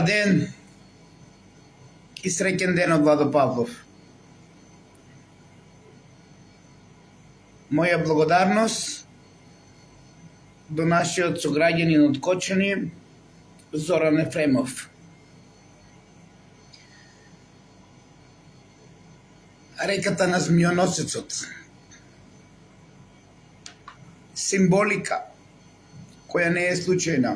ден и среќен ден од Владо Павлов. Моја благодарност до нашиот сограѓанин од Кочани, Зоран Ефремов. Реката на змионосецот. Символика која не е случајна.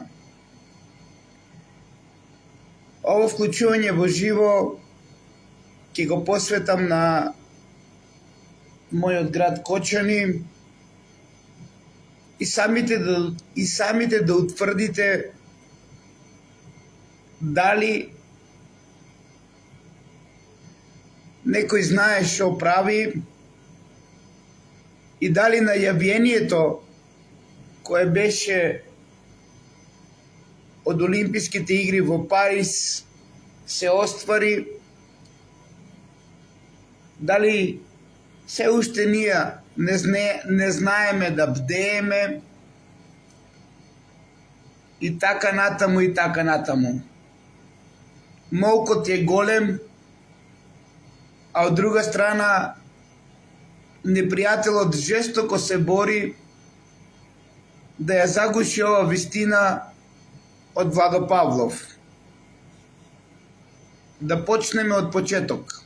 Ово вклучување во живо ќе го посветам на мојот град Кочани и самите да утврдите дали некој знае што прави и дали најавјението кое беше од Олимписките игри во Париз се оствари, дали се уште ние не знаеме да бдееме и така натаму. Молкот е голем, а од друга страна непријателот жестоко се бори да ја загуши ова вистина од Владо Павлов. Да почнеме од почеток.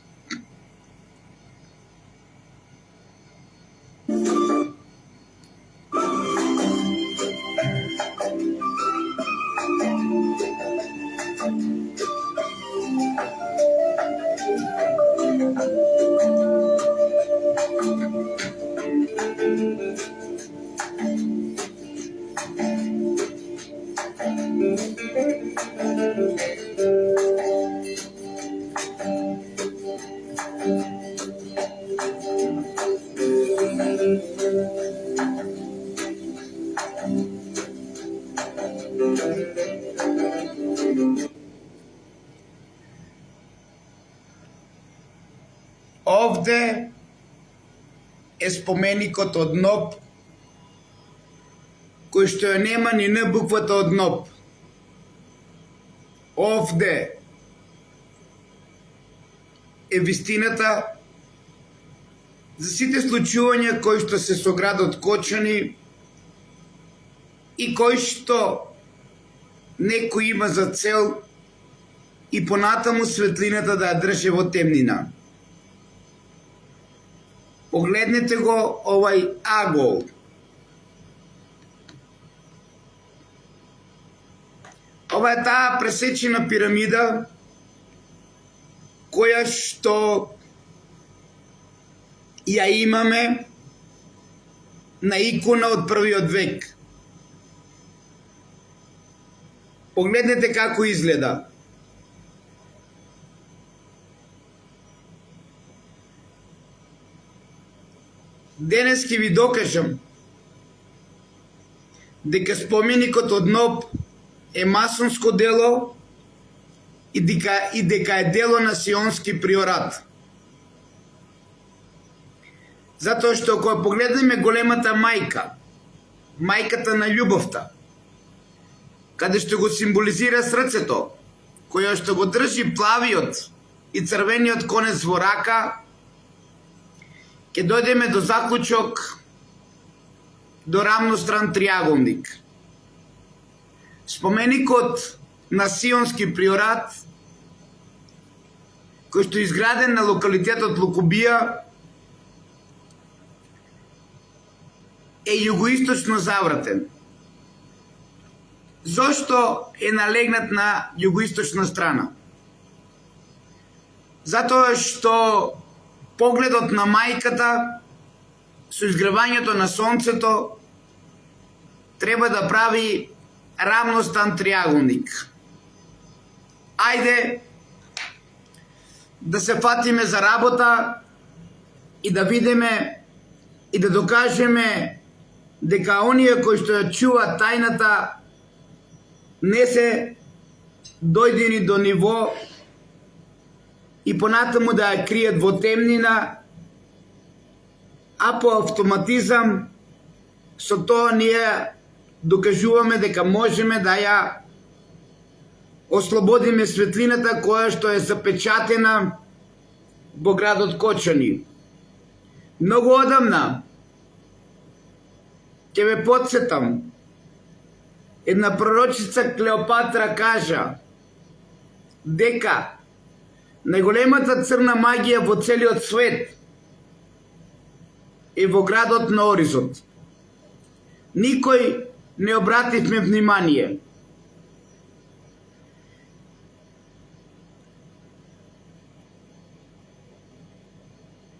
Овде е споменикот од НОП, кој што ја нема ни Н буквата од НОП. Овде е вистината за сите случувања кои што се со градот Кочани и кои што некој има за цел и понатаму светлината да ја држи во темнина. Погледнете го овај агол. Ова е таа пресечена пирамида која што ја имаме на икона од првиот век. Погледнете како изгледа. Денес ќе ви докажам дека споменикот од НОП е масонско дело и дека е дело на сионски приорат. Затоа што кога погледнеме големата мајка, мајката на љубовта, каде што го символизира срцето, која што го држи плавиот и црвениот конец во рака, ќе дојдеме до заклучок, до рамностран триаголник. Споменикот на сионски приорат, кој што е изграден на локалитетот Лукубија, е југоисточно завратен. Зошто е налегнат на југоисточна страна? Затоа што погледот на мајката со изгревањето на сонцето треба да прави рамностан триаголник. Ајде да се фатиме за работа и да видиме и да докажеме дека оние кои што ја чува тајната не се дојдени до ниво и понатаму да ја кријат во темнина, а по автоматизам со тоа ние докажуваме дека можеме да ја ослободиме светлината која што е запечатена во градот Кочани. Многу одамна ќе ве подсетам. Една пророчица Клеопатра кажа дека најголемата црна магија во целиот свет е во градот на Оризот. Никој не обративме внимание.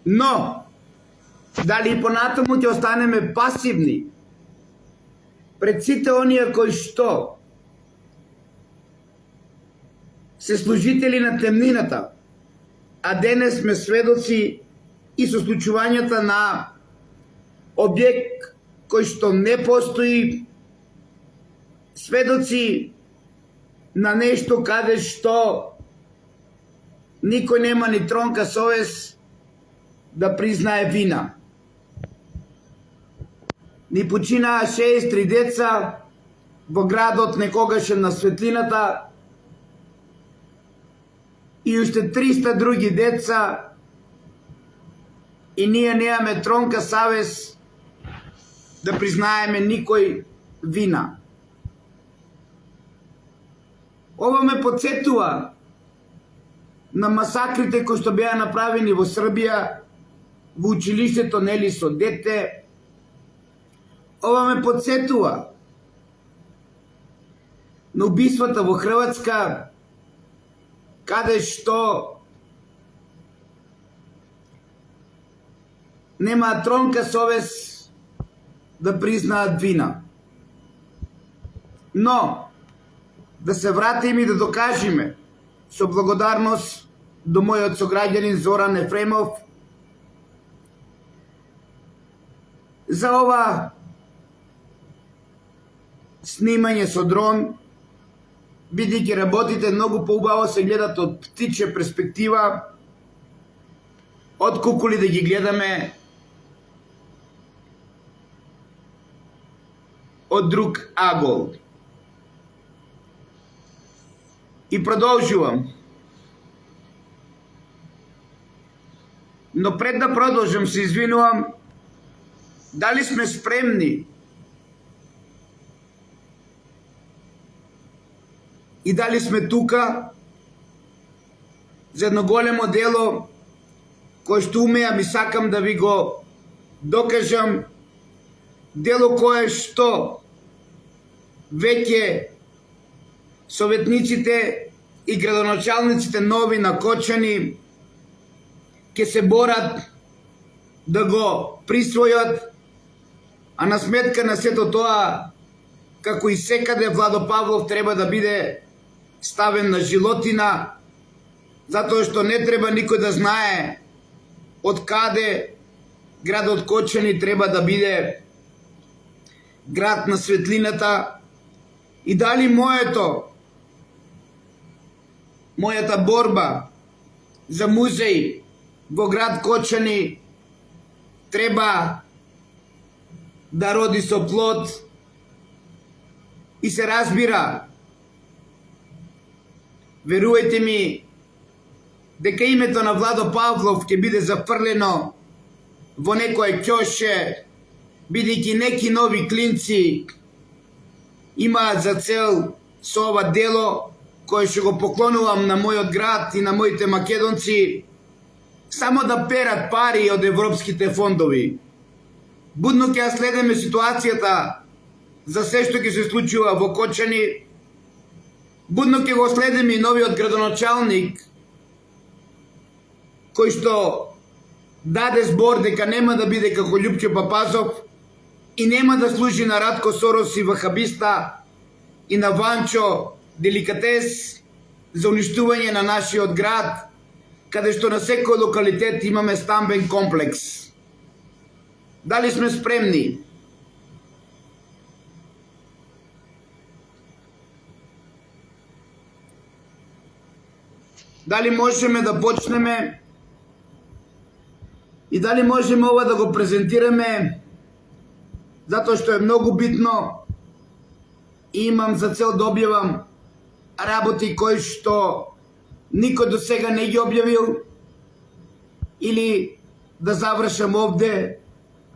Но, дали и понатаму ќе останеме пасивни пред сите оние кои што се служители на темнината, а денес сме сведоци и со случувањата на објект кој што не постои, сведоци на нешто каде што никој нема ни тронка совест да признае вина. Ни починаа 63 деца во градот некогашен на светлината и уште 300 други деца и ние немаме тронка savest да признаеме никој вина. Ова ме подсетува на масакрите кои што беа направени во Србија, во училиштето нели со дете. Ова ме подсетува на убиствата во Хрватска, каде што нема тронка совест да признаат вина. Но, да се вратиме и да докажеме со благодарност до мојот сограѓанин Зоран Ефремов за ова снимање со дрон, бидејќи работите многу поубаво се гледат од птичја перспектива, отколку да ги гледаме од друг агол. И продолжувам. Но пред да продолжам се извинувам, дали сме спремни и дали сме тука за едно големо дело кое што умеам и сакам да ви го докажам, дело кое што веќе советниците и градоначалниците нови на Кочани ќе се борат да го присвојат, а на сметка на сето тоа, како и секаде, Владо Павлов треба да биде ставен на жилотина, затоа што не треба никој да знае од каде градот Кочани треба да биде град на светлината и дали мојата борба за музеј во град Кочани треба да роди со плод и се разбира. Верувајте ми дека името на Владо Павлов ќе биде зафрлено во некое ќоше, бидејќи неки нови клинци имаат за цел со ова дело кое што го поклонувам на мојот град и на моите македонци, само да перат пари од европските фондови. Будно ќе ја следиме ситуацијата за се што ќе се случува во Кочани. Будно ќе го следиме и новиот градоначалник кој што даде збор дека нема да биде како Љупчо Папазов и нема да служи на Радко Сорос и вахабиста и на Ванчо Деликатес за уништување на нашиот град, каде што на секој локалитет имаме стамбен комплекс. Дали сме спремни? Дали можеме да почнеме и дали можеме ова да го презентираме, затоа што е многу битно и имам за цел да објавам работи кои што никој до сега не ги објавил, или да завршам овде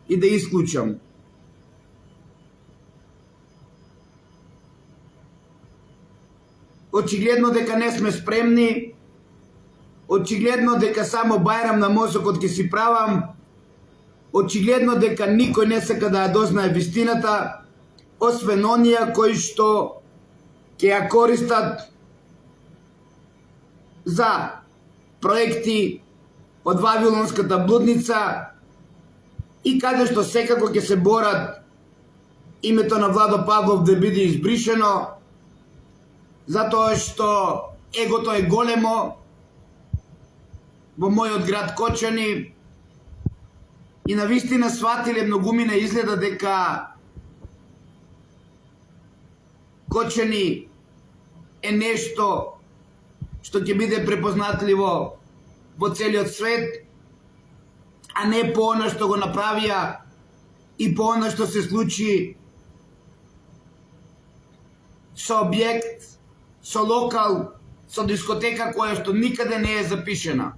и да исклучам. Очигледно дека не сме спремни, очигледно дека само бајрам на мозокот ќе си правам, очигледно дека никој не сака да ја дознае вистината, освен оние кои што ќе ја користат за проекти од Вавилонската блудница и каде што секако ќе се борат името на Владо Павлов да биде избришено, затоа што егото е големо во мојот град Кочани и навистина сватиле многумина изгледа дека Кочани е нешто што ќе биде препознатливо во целиот свет, а не по она што го направија и по она што се случи со објект, со локал, со дискотека која што никаде не е запишена.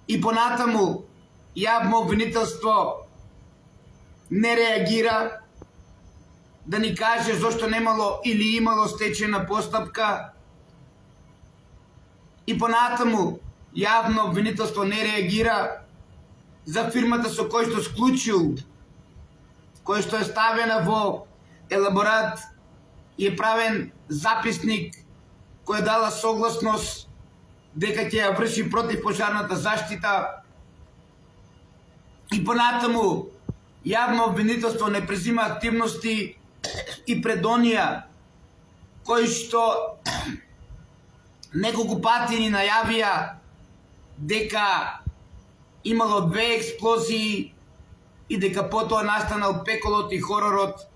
И понатаму јавно обвинителство не реагира да ни каже зошто немало или имало стечена постапка. И понатаму јавно обвинителство не реагира за фирмата со кој што склучил, кој што е ставена во елаборат и е правен записник кој е дала согласност дека ќе ја врши противпожарната заштита. И понатаму јавно обвинителство не презима активности и пред онија кои што неколку пати ни најавија дека имало 2 експлозии и дека потоа настанал пеколот и хоророт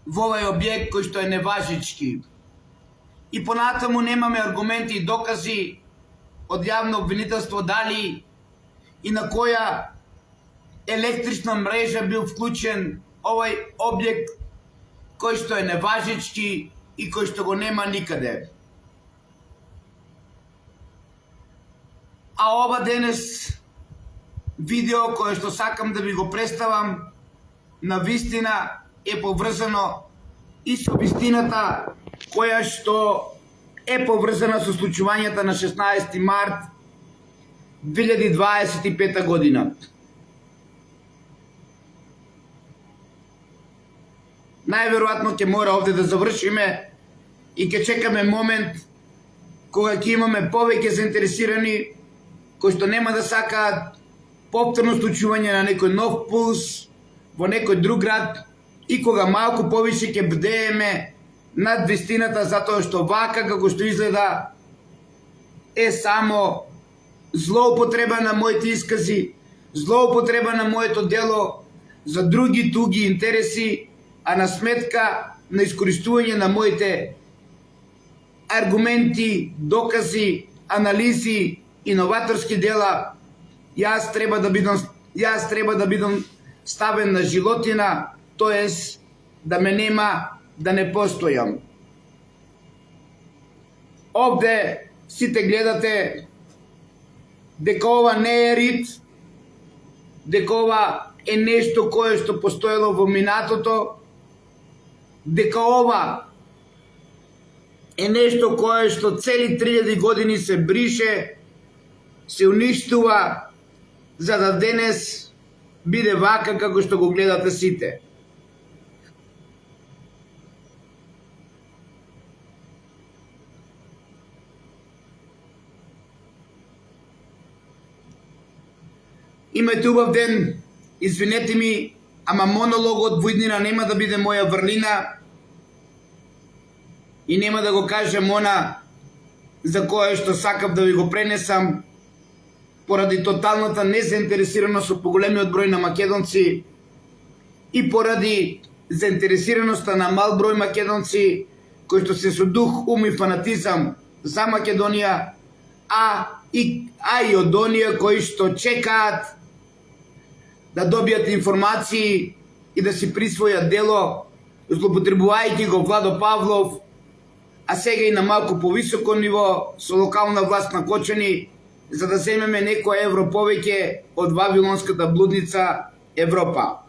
во овој објект кој што е неважички. И понатаму немаме аргументи и докази од јавно обвинителство дали и на која електрична мрежа бил вклучен овој објект кој што е неважички и кој што го нема никаде. А ова денес видео кое што сакам да ви го представам на вистина е поврзано и со вистината која што е поврзана со случувањата на 16 март 2025 година. Најверојатно ќе мора овде да завршиме и ќе чекаме момент кога ќе имаме повеќе заинтересирани кои што нема да сакаат повторно случување на некој нов пулс во некој друг град и кога малку повише ќе бдееме над вистината, затоа што вака како што изгледа е само злоупотреба на моите искази, злоупотреба на моето дело за други туги интереси, а на сметка на искористување на моите аргументи, докази, анализи и новаторски дела, јас треба да бидам ставен на животина, тоест да ме нема, да не постојам. Овде сите гледате дека ова не е рит, дека ова е нешто кое што постоело во минатото, дека ова е нешто кое што цели 3000 години се брише, се уништува, за да денес биде вака како што го гледате сите. Имајте убав ден, извинете ми, ама монологот во иднина нема да биде моја врлина и нема да го кажем она за кое што сакав да ви го пренесам поради тоталната незаинтересираност со поголемиот број на македонци и поради заинтересираноста на мал број македонци кои што се со дух, ум и фанатизам за Македонија, а и од оние кои што чекаат да добијат информации и да си присвојат дело, злоупотребувајќи го Владо Павлов а сега и на малку повисоко ниво со локална власт на Кочани, за да земеме некој евро повеќе од вавилонската блудница Европа.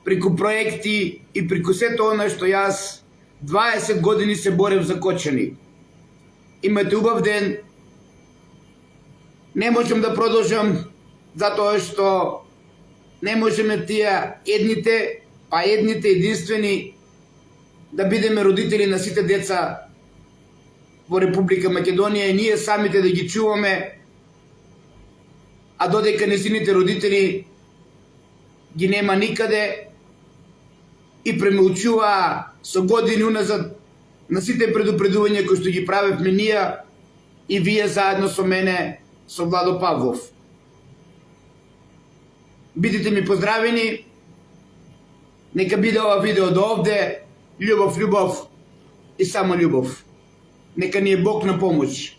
Преку проекти и преку сето она што јас 20 години се борев за Кочани. Имате убав ден. Не можем да продолжам затоа што не можеме тие едните единствени да бидеме родители на сите деца во Република Македонија и ние самите да ги чуваме, а додека незините родители ги нема никаде и премолчуваа со години уназад на сите предупредувања кои што ги правевме ние и вие заедно со мене, со Владо Павлов. Бидете ми поздравени, нека биде ова видео до овде, љубов, љубов и само љубов. Нека ни е Бог на помош.